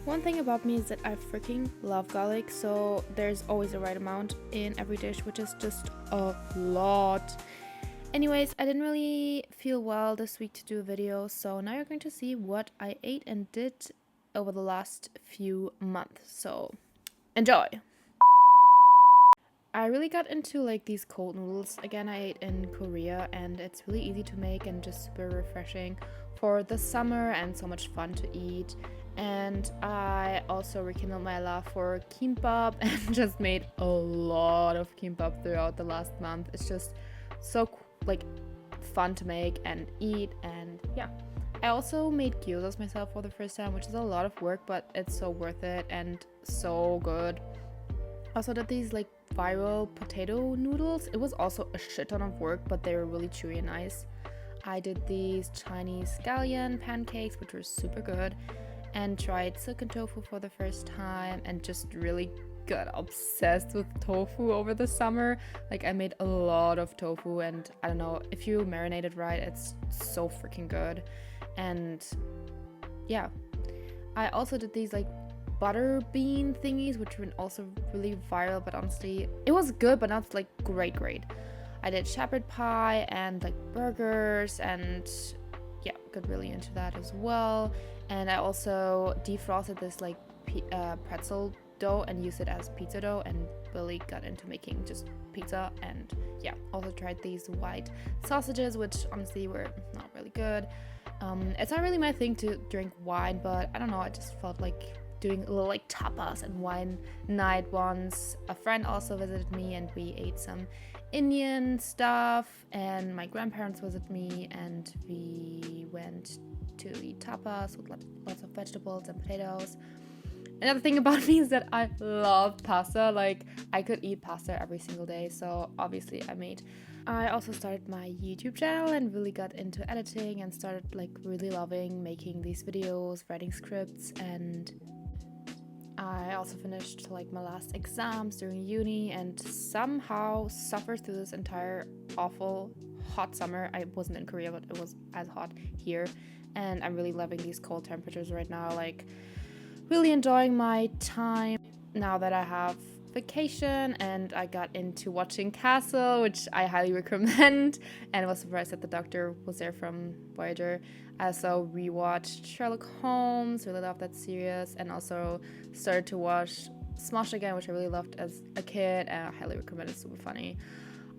One thing about me is that I freaking love garlic, so there's always the right amount in every dish, which is just a lot. Anyways, I didn't really feel well this week to do a video, so now you're going to see what I ate and did over the last few months. So enjoy! I really got into like these cold noodles again. I ate in Korea and it's really easy to make and just super refreshing for the summer and so much fun to eat. And I also rekindled my love for kimbap and just made a lot of kimbap throughout the last month. It's just so like fun to make and eat, and yeah. I also made gyozas myself for the first time, which is a lot of work, but it's so worth it and so good. Also did these like viral potato noodles. It was also a shit ton of work, but they were really chewy and nice. I did these Chinese scallion pancakes, which were super good, and tried silken tofu for the first time and just really got obsessed with tofu over the summer. Like I made a lot of tofu, and I don't know, if you marinate it right, it's so freaking good. And yeah, I also did these like butter bean thingies, which were also really viral, but honestly it was good, but not like great. I did shepherd pie and like burgers, and yeah, got really into that as well. And I also defrosted this like pretzel dough and used it as pizza dough, and really got into making just pizza. And yeah, also tried these white sausages, which honestly were not really good. It's not really my thing to drink wine, but I don't know, I just felt like doing a little like tapas and wine night once. A friend also visited me and we ate some Indian stuff, and my grandparents visited me and we went to eat tapas with lots of vegetables and potatoes. Another thing about me is that I love pasta. Like I could eat pasta every single day, so obviously I also started my YouTube channel and really got into editing and started like really loving making these videos, writing scripts, and I also finished like my last exams during uni and somehow suffered through this entire awful hot summer. I wasn't in Korea, but it was as hot here, and I'm really loving these cold temperatures right now. Like really enjoying my time now that I have vacation, and I got into watching Castle, which I highly recommend, and was surprised that the doctor was there from Voyager. I also rewatched Sherlock Holmes, really loved that series, and also started to watch Smosh again, which I really loved as a kid, and I highly recommend it, super funny.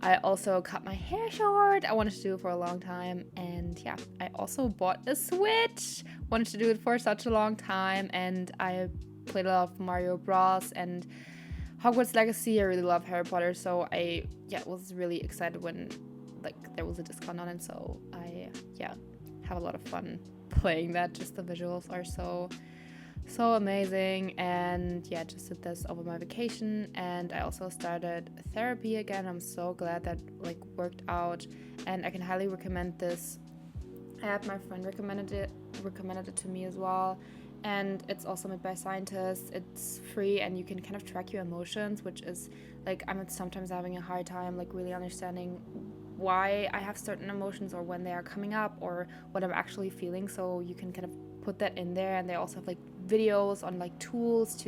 I also cut my hair short. I wanted to do it for a long time, and yeah, I also bought a Switch. Wanted to do it for such a long time, and I played a lot of Mario Bros. And Hogwarts Legacy. I really love Harry Potter, so I was really excited when like there was a discount on it. So I have a lot of fun playing that. Just the visuals are so amazing, and yeah, just did this over my vacation. And I also started therapy again. I'm so glad that like worked out, and I can highly recommend this app. My friend recommended it to me as well, and it's also made by scientists. It's free, and you can kind of track your emotions, which is like I'm sometimes having a hard time like really understanding why I have certain emotions or when they are coming up or what I'm actually feeling. So you can kind of put that in there, and they also have like videos on like tools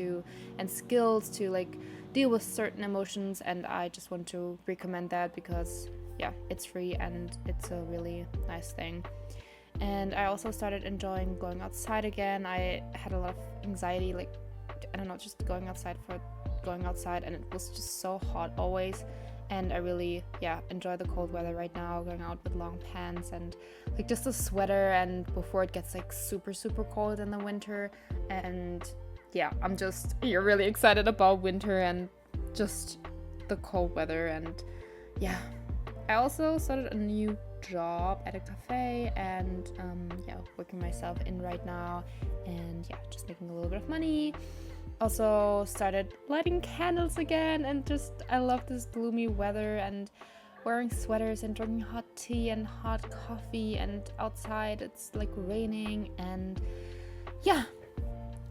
and skills to like deal with certain emotions, and I just want to recommend that because yeah, it's free and it's a really nice thing. And I also started enjoying going outside again. I had a lot of anxiety, like I don't know, just going outside, and it was just so hot always. And I really enjoy the cold weather right now, going out with long pants and like just a sweater, and before it gets like super cold in the winter. And yeah, you're really excited about winter and just the cold weather. And yeah, I also started a new job at a cafe, and working myself in right now, and just making a little bit of money. Also started lighting candles again, and just I love this gloomy weather and wearing sweaters and drinking hot tea and hot coffee, and outside it's like raining, and yeah,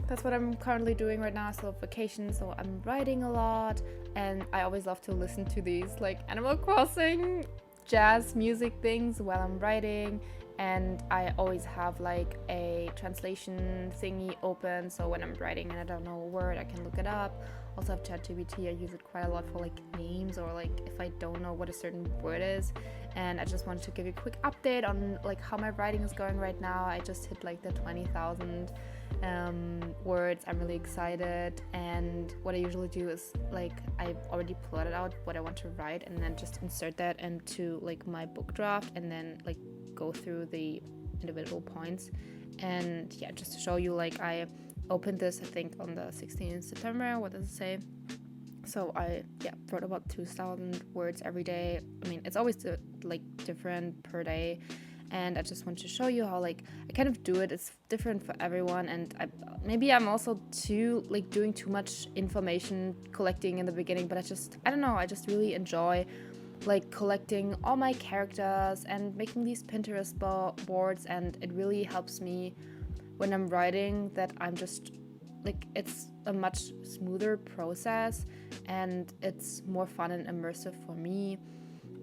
that's what I'm currently doing right now. So vacation, so I'm writing a lot, and I always love to listen to these like Animal Crossing jazz music things while I'm writing, and I always have like a translation thingy open, so when I'm writing and I don't know a word, I can look it up. Also have ChatGPT. I use it quite a lot for like names, or like if I don't know what a certain word is. And I just wanted to give you a quick update on like how my writing is going right now. I just hit like the 20,000 words. I'm really excited, and what I usually do is like I've already plotted out what I want to write, and then just insert that into like my book draft, and then like go through the individual points. And yeah, just to show you, like I opened this I think on the 16th of September. What does it say? So I wrote about 2,000 words every day. I mean, it's always like different per day, and I just want to show you how like I kind of do it. It's different for everyone, and maybe I'm also doing too much information collecting in the beginning, but I don't know, I just really enjoy like collecting all my characters and making these Pinterest boards, and it really helps me when I'm writing that I'm just like, it's a much smoother process and it's more fun and immersive for me.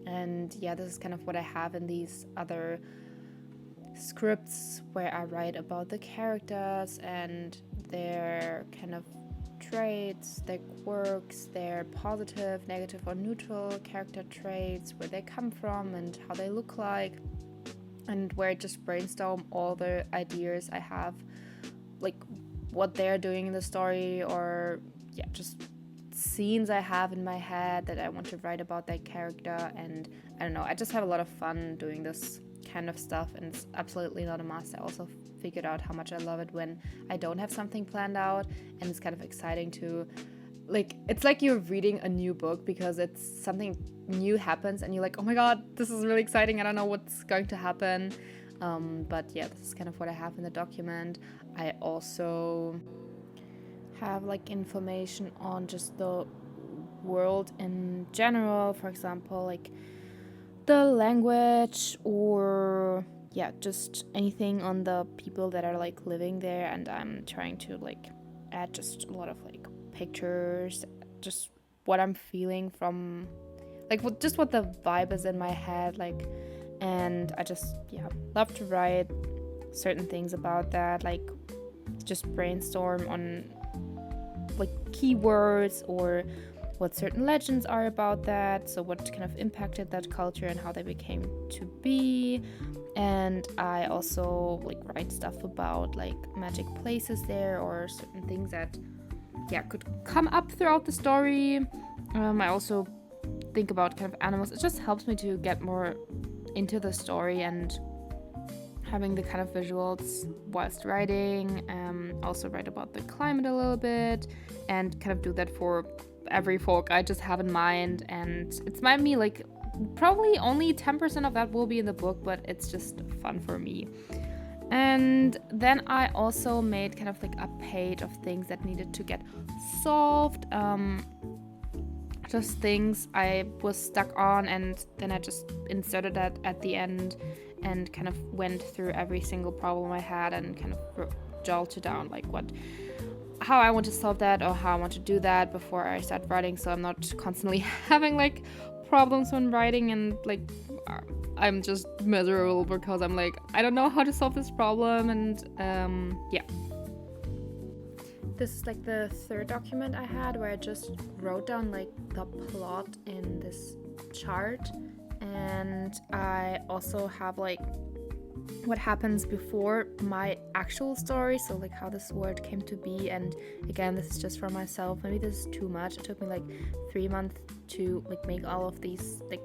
And yeah, this is kind of what I have in these other scripts where I write about the characters and their kind of traits, their quirks, their positive, negative, or neutral character traits, where they come from and how they look like, and where I just brainstorm all the ideas I have, like what they're doing in the story, or just scenes I have in my head that I want to write about that character. And I don't know, I just have a lot of fun doing this kind of stuff, and it's absolutely not a must. I also figured out how much I love it when I don't have something planned out, and it's kind of exciting to like, it's like you're reading a new book because it's something new happens and you're like, oh my god, this is really exciting, I don't know what's going to happen. But yeah, this is kind of what I have in the document. I also have like information on just the world in general, for example, like the language, or just anything on the people that are like living there. And I'm trying to like add just a lot of like pictures, just what I'm feeling from like what the vibe is in my head, like. And I just love to write certain things about that, like just brainstorm on like keywords or what certain legends are about that, so what kind of impacted that culture and how they became to be. And I also like write stuff about like magic places there, or certain things that could come up throughout the story. I also think about kind of animals. It just helps me to get more into the story and having the kind of visuals whilst writing. Also write about the climate a little bit, and kind of do that for every folk I just have in mind. And it's might me like probably only 10% of that will be in the book, but it's just fun for me. And then I also made kind of like a page of things that needed to get solved. Just things I was stuck on, and then I just inserted that at the end and kind of went through every single problem I had and kind of jotted down like how I want to solve that or how I want to do that before I start writing, so I'm not constantly having like problems when writing and like I'm just miserable because I'm like, I don't know how to solve this problem. And this is like the third document I had where I just wrote down like the plot in this chart, and I also have like what happens before my actual story, so like how this word came to be. And again, this is just for myself, maybe this is too much. It took me like 3 months to like make all of these like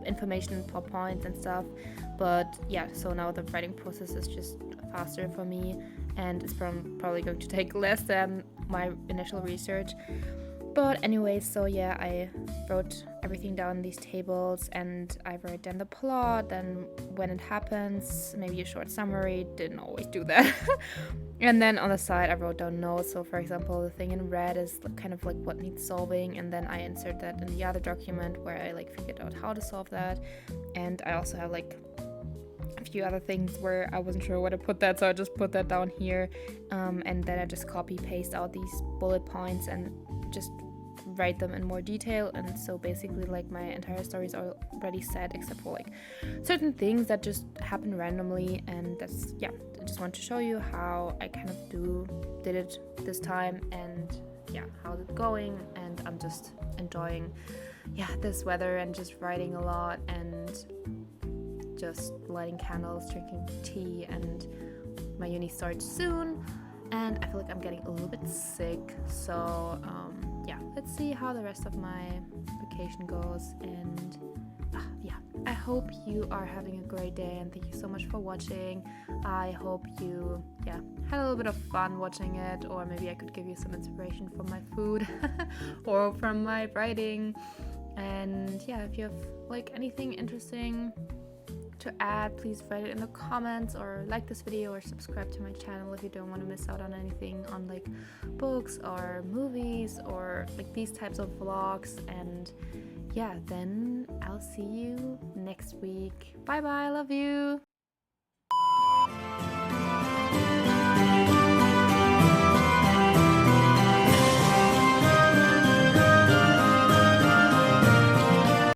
information PowerPoints and stuff, but so now the writing process is just faster for me, and it's probably going to take less than my initial research. But anyway, so I wrote everything down in these tables, and I wrote down the plot, then when it happens, maybe a short summary. Didn't always do that. And then on the side I wrote down notes. So for example, the thing in red is kind of like what needs solving, and then I insert that in the other document where I like figured out how to solve that. And I also have like a few other things where I wasn't sure where to put that, so I just put that down here. And then I just copy paste out these bullet points and just write them in more detail, and so basically like my entire story is already set except for like certain things that just happen randomly. And that's, yeah, I just want to show you how I kind of did it this time, and yeah, how's it going. And I'm just enjoying this weather and just writing a lot and just lighting candles, drinking tea, and my uni starts soon and I feel like I'm getting a little bit sick. So let's see how the rest of my vacation goes. And I hope you are having a great day, and thank you so much for watching. I hope you had a little bit of fun watching it, or maybe I could give you some inspiration from my food or from my writing. And if you have like anything interesting to add, please write it in the comments, or like this video, or subscribe to my channel if you don't want to miss out on anything on like books or movies or like these types of vlogs. And then I'll see you next week. Bye bye, love you.